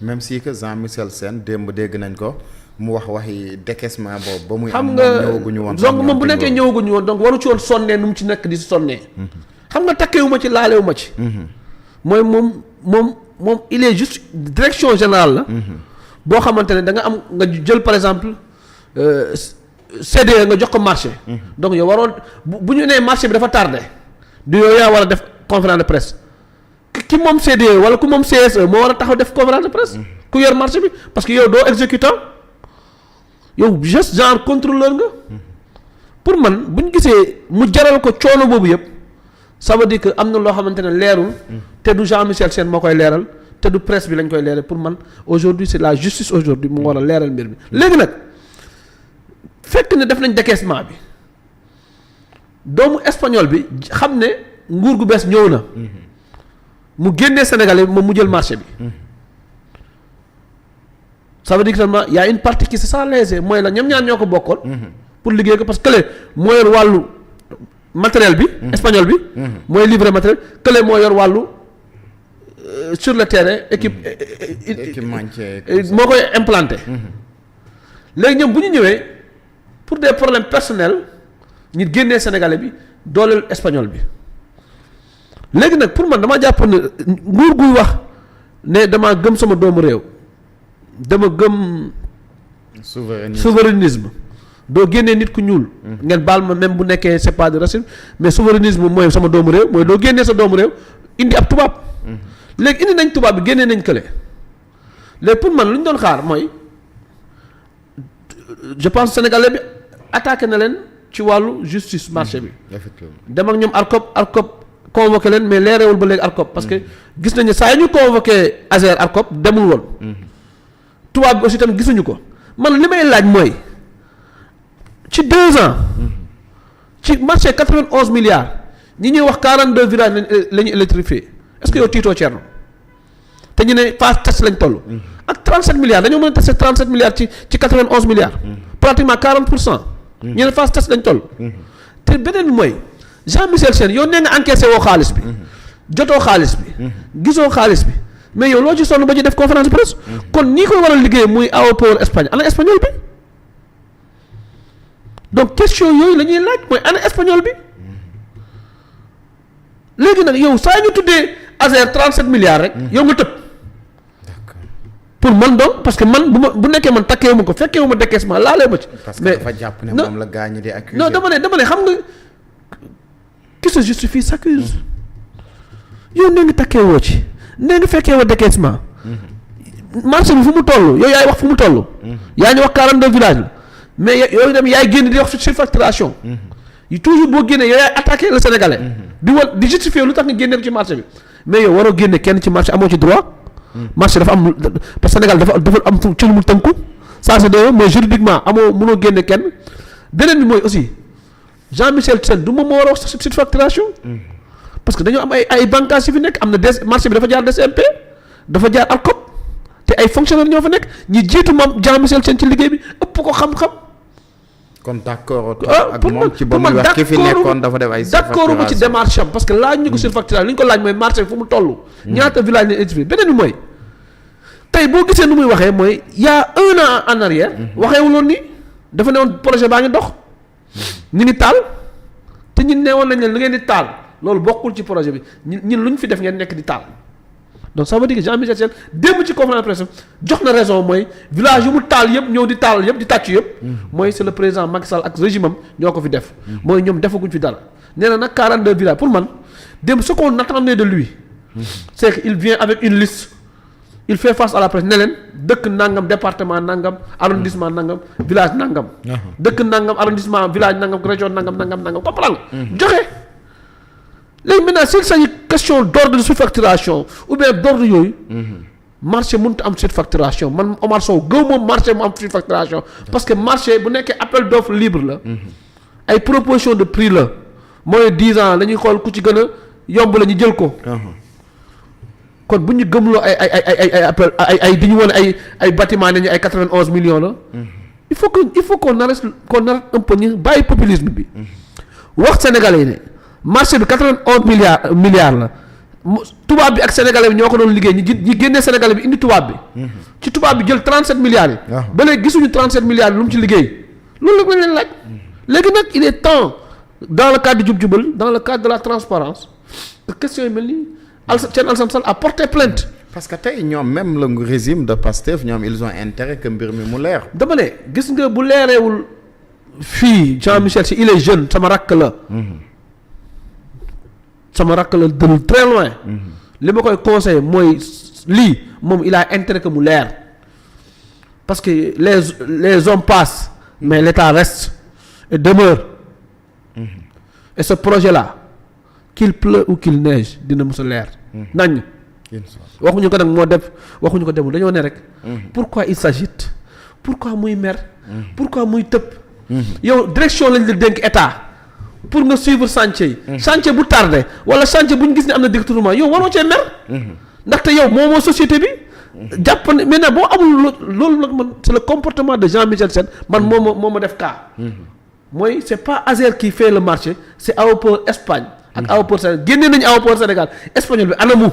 même si que Jean-Michel Sène démb dégg nañ ko mu wax waxi décaissement boobu ba muy. xam nga ñëwaguñu woon donc moom bu nekkee ñëwaguñu woon donc waru ci woon sonnee nu mu ci nekk di sonnee. xam nga takkeewu ma ci laalewu ma ci. mooy moom il est juste direction générale la. boo xamante ne da nga am nga jël par exemple CDE nga jox ko marché. donc yow waroon bu ñu nee marché bi dafa tardé du yow yaa war a def conférence de presse ki moom CDE wala ku moom CSE moo war a taxaw def conférence de presse. ku yor marché bi parce que yow doo exécutant yow juste genre contrôleur nga. pour man bu ñu gisee mu jaral ko coono boobu yëpp ça veut dire que am na loo xamante ne leerul. te du Jean-Michel Sène moo koy leeral. te du presse bi lañ koy leeral pour man aujourd'hui c'est la justice aujourd'hui mu war a leeral mbir mi léegi nag fekk ne def nañ décaissement bi doomu espagnol bi xam ne nguur gu bees ñëw na mu génnee Sénégalais moom mu jël marché bi ça veut dire que seulement y a une partie qui se sent lésée mooy la ñoom ñaar ñoo ko bokkoon pour liggéey ko parce que kële moo yor wàllu matériel bi espagnol bi mooy livrer matériel kële moo yor wàllu sur le terrain moo koy implanté léegi ñoom bu ñu ñëwee pour des problèmes personnels ñu génnee sénégalais bi dooleel espagnol bi léegi nag pour man dama jàpp ne nguur guy wax ne dama gëm sama doomu réew dama gëm souverainisme doo génnee nit ku ñuul ngeen baal ma même bu nekkee c'est pas de racisme mais souverainisme mooy sama doomu réew mooy doo génnee sa doomu réew indi ab tubaab léegi indi nañ tubaab bi génnee nañ kële léegi pour man lu ñu doon xaar mooy je pense sénégalais bi attaqué na leen ci wàllu justice marché bi. effectivement dem ak ñoom ARCOP convoqué leen mais leerewul ba léegi ARCOP parce que gis nañu saa yi ñu convoqué Azer ARCOP demul woon. tubaab bi aussi tamit gisuñu ko man li may laaj mooy ci 2 ans. ci marché 91 milliards ñi ñuy wax 42 villages la ñu électrifié. est-ce que yow tiitoo Thierno te ñu ne phase test lañ toll. ak 37 milliards dañoo mën a testé 37 milliards ci 91 milliards. pratiquement 40%. ñu ne phase test lañ toll. te beneen bi mooy Jean-Michel Sène yow nee nga encaissé woo xaalis bi. jotoo xaalis bi. gisoo xaalis bi mais yow loo ci sonn ba ci def conférence de presse. kon ñi koy war a liggéey muy Aéroport Espagne ana espagnol bi donc question yooyu la ñuy laaj mooy ana espagnol bi léegi nag yow saa ñu tuddee. Azer 37 milliards rek. yow nga tëb. pour man donc parce que man bu nekkee man takkee wu ma ko fekkee wu ma décaissement laalee ma ci. parce que dafa jàpp ne moom la gaañ di accuser. non dama ne xam nga qui se justifie s'accuse. yow nee nga takkee woo ci nee nga fekkee woo décaissement. marché bi fu mu toll yow yaay wax fu mu toll. yaa ñu wax 42 villages la mais yooyu dem yaay génn di wax surfacturation. toujours boo génnee yow yaay attaqué le sénégalais. di justifier lu tax nga génne ko ci marché bi. mais yow waroo génne kenn ci marché amoo ci droit. marché dafa am parce que Sénégal dafa am ci lu mu tënku ça c'est de mais juridiquement mënoo génne kenn beneen bi mooy aussi Jean-Michel Sène du moom moo war a wax surfacturation. parce que dañoo am ay bànqaas yu fi nekk am na des marché bi dafa jaar DCMP dafa jaar ARCOP te ay fonctionnaires ñoo fa nekk ñi jiitu moom Jean-Michel Sène ci liggéey bi ëpp ko xam-xam. kon d'accord ak moom ci ba muy wax ki fi nekkoon dafa def ay d'accord ma ci démarche am parce que laaj ñu ko surfacturation li ñu ko laaj mooy marché bi fu mu toll. ñaata village lañ édifié beneen bi mooy tey boo gisee nu muy waxee mooy y a 1 an en arrière. waxeewul woon ni dafa ne woon projet baa ngi dox. ñu ngi taal te ñun ne woon nañ leen lu ngeen di taal loolu bokkul ci projet bi ñun lu ñu fi def ngeen nekk di taal. donc ça veut dire que Jean-Michel Sène démb ci conférence de presse jox na raison mooy village yu mu taal yëpp ñëw di taal yëpp di tàcc yëpp. mooy c'est le président Macky Sall ak régime am ñoo ko fi def. mooy ñoom defaguñ fi dara nee na nag 42 villages pour man démb ce qu'on attendait de lui. c'est que il vient avec une liste il fait face à la presse ne leen dëkk nangam département nangam arrondissement nangam village nangam. dëkk nangam arrondissement village nangam région nangam comprendre joxe. léegi maintenant s'il s'agit question d'ordre de surfacturation ou bien d'ordre yooyu. marché mënut am surfacturation man Omar Sow gëw moom marché mu am surfacturation parce que marché bu nekkee appel d'offre libre la. ay proposition de prix la mooy 10 ans dañuy xool ku ci gën a yomb la ñu jël ko. kon bu ñu gëmloo ay appel ay di ñu wane ay bâtiment nañu ay 91 millions la. il faut qu'on arrête un peu ñu bàyyi populisme bi. wax sénégalais yi ne. marché bi 91 milliards la tubaab bi ak sénégalais bi ñoo ko doon liggéey ñi génnee sénégalais bi indi tubaab bi. ci tubaab bi jël 37 milliards yi. ba léegi gisuñu 37 milliards yi lu mu ci liggéey loolu la leen laaj. léegi nag il est temps dans le cadre du jub jubal dans le cadre de la transparence que question yi mel ni Thierno Alassane Sall a porté plainte. parce que tey ñoom même le régime de Pastef ñoom ils ont intérêt que mbir mi mu leer. dama ne gis nga bu leereewul fii Jean-Michel Sy il est jeune sama rakk la. sama rakk la de très loin. li ma koy conseillé mooy lii moom il a intérêt que mu leer parce que les hommes passent mais l'État reste et demeure. Et ce projet là qu'il pleuve ou qu'il neige dina mës a leer. nañ. waxuñu ko nag moo def waxuñu ko demul dañoo ne rek. pourquoi il s'agite pourquoi muy mer. pourquoi muy tëb. yow direction lañ la dénk état. pour nga suivre chantier yi. chantier bu tardé wala chantier bu ñu gis ne am na détournement yow waroo cee mer. ndaxte yow moo société bi. jàpp ne maintenant boo amul loolu nag man c'est le comportement de Jean-Michel Sène man moo ma def cas. mooy c'est pas Azer qui fait le marché c'est aéroport Espagne. ak aéroport Sénégal génnee nañu aéroport Sénégal espagnol bi anamu.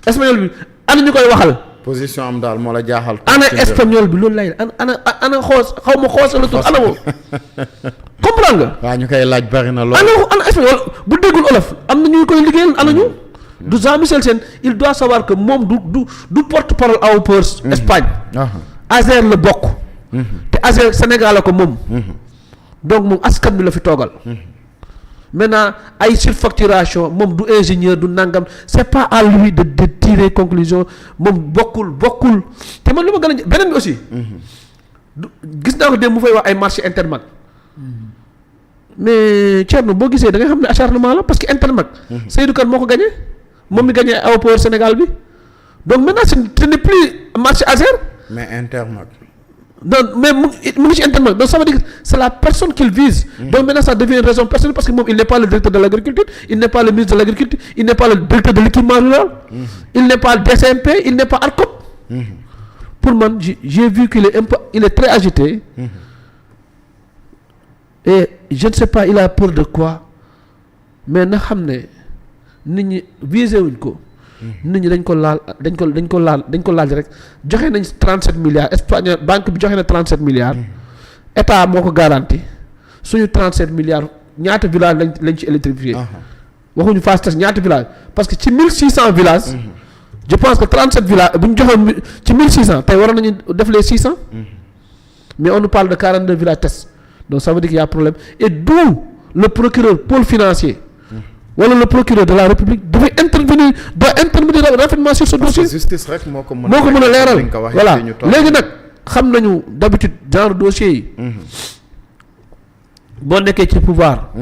espagnol bi ana ñu koy waxal. position am daal moo la jaaxal. ana espagnol bi loolu lay ana xoos xaw ma xoos la tudd ana woo. comprendre nga. waaw ñu koy laaj bari na lool. ana espagnol bu déggul olof am na ñu koy liggéeyal ana ñu. du Jean-Michel Sène il doit savoir que moom du porte-parole aéroport Espagne. Azer la bokk. te Azer Sénégal la ko moom. donc moom askan bi la fi toogal. maintenant ay surfacturation moom du ingénieur du nangam c'est pas à lui de tirer conclusion moom bokkul te man lu ma gën a beneen bi aussi. gis naa ko dem mu fay wax ay marché Intermac. mais Thierno boo gisee da nga xam ne acharnement la parce que Intermac. Seydou Kane moo ko gagné moom mi gagné aéroport Sénégal bi donc maintenant ce n'est plus marché Azer. mais Intermac. non mais mu ngi ci Intermac donc ça veut dire que c'est la personne qu'il vise. Donc maintenant ça devient une raison personnelle parce que moom il n'est pas le directeur de l'agriculture il n'est pas le ministre de l'agriculture il n'est pas le directeur de l'équipement rural. Il n'est pas le DCMP il n'est pas ARCOP. Pour man j'ai vu qu'il est un peu il est très agité. Et je ne sais pas il a peur de quoi mais na xam ne nit ñi visé wuñ ko. nit ñi dañ ko laal rek joxe nañ 37 milliards Espagne banque bi joxe na 37 milliards. état moo ko garanti suñu 37 milliards ñaata village lañ ci électrifié. waxuñu Fass Test ñaata village parce que ci 1600 villages. je pense que 37 villages bu ñu joxoon ci 1600 tey waroon nañu def les 600. mais on nous parle de 42 villages test donc ça veut dire qu'il y a problème et d'où le procureur pôle financier. wala le procureur de la République doit intervenir rapidement sur ce dossier. justice rek moo ko mën a leeral voilà léegi nag xam nañu d'habitude genre dossier yi. boo nekkee ci pouvoir.